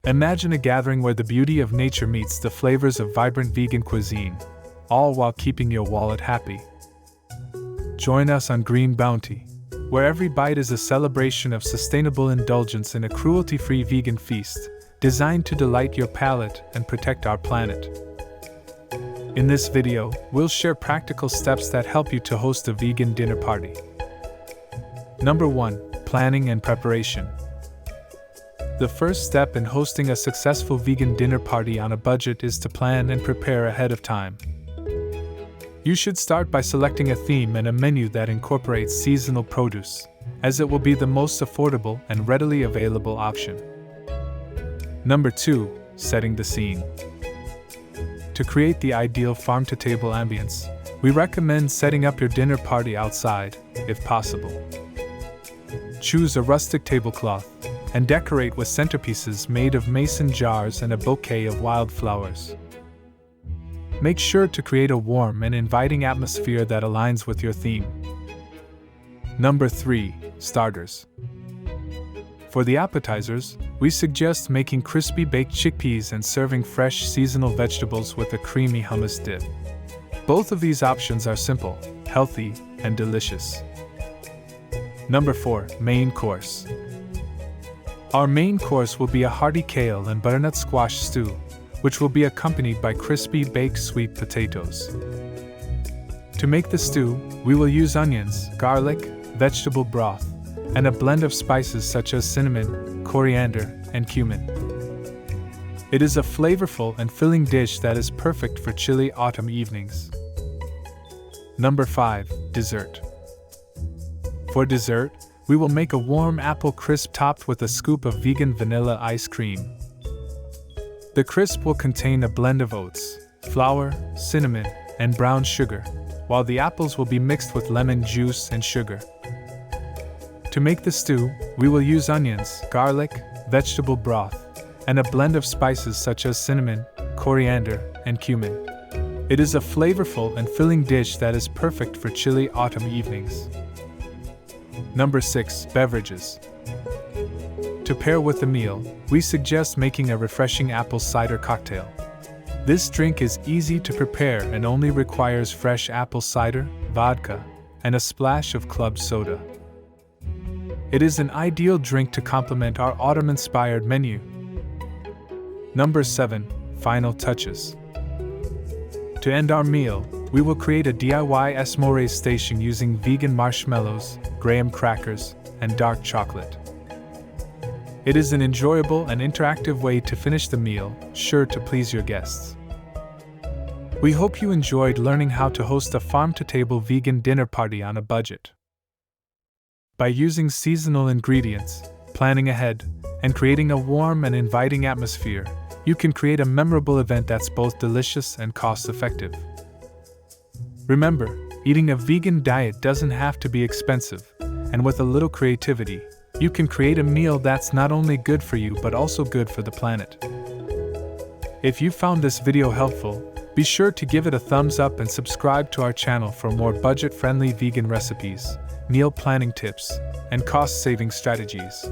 Imagine a gathering where the beauty of nature meets the flavors of vibrant vegan cuisine, all while keeping your wallet happy. Join us on Green Bounty, where every bite is a celebration of sustainable indulgence in a cruelty-free vegan feast, designed to delight your palate and protect our planet. In this video, we'll share practical steps that help you to host a vegan dinner party. Number 1. Planning and preparation. The first step in hosting a successful vegan dinner party on a budget is to plan and prepare ahead of time. You should start by selecting a theme and a menu that incorporates seasonal produce, as it will be the most affordable and readily available option. Number 2. Setting the scene. To create the ideal farm-to-table ambience, we recommend setting up your dinner party outside, if possible. Choose a rustic tablecloth and decorate with centerpieces made of mason jars and a bouquet of wildflowers. Make sure to create a warm and inviting atmosphere that aligns with your theme. Number 3. Starters. For the appetizers, we suggest making crispy baked chickpeas and serving fresh seasonal vegetables with a creamy hummus dip. Both of these options are simple, healthy, and delicious. Number 4. Main course. Our main course will be a hearty kale and butternut squash stew, which will be accompanied by crispy baked sweet potatoes. To make the stew, we will use onions, garlic, vegetable broth, and a blend of spices such as cinnamon, coriander, and cumin. It is a flavorful and filling dish that is perfect for chilly autumn evenings. Number 5. Dessert. For dessert, we will make a warm apple crisp topped with a scoop of vegan vanilla ice cream. The crisp will contain a blend of oats, flour, cinnamon, and brown sugar, while the apples will be mixed with lemon juice and sugar. To make the stew, we will use onions, garlic, vegetable broth, and a blend of spices such as cinnamon, coriander, and cumin. It is a flavorful and filling dish that is perfect for chilly autumn evenings. Number 6. Beverages. To pair with the meal, we suggest making a refreshing apple cider cocktail. This drink is easy to prepare and only requires fresh apple cider, vodka, and a splash of club soda. It is an ideal drink to complement our autumn-inspired menu. Number 7. Final touches. To end our meal, we will create a DIY s'mores station using vegan marshmallows, graham crackers, and dark chocolate. It is an enjoyable and interactive way to finish the meal, sure to please your guests. We hope you enjoyed learning how to host a farm-to-table vegan dinner party on a budget. By using seasonal ingredients, planning ahead, and creating a warm and inviting atmosphere, you can create a memorable event that's both delicious and cost-effective. Remember, eating a vegan diet doesn't have to be expensive, and with a little creativity, you can create a meal that's not only good for you but also good for the planet. If you found this video helpful, be sure to give it a thumbs up and subscribe to our channel for more budget-friendly vegan recipes, meal planning tips, and cost-saving strategies.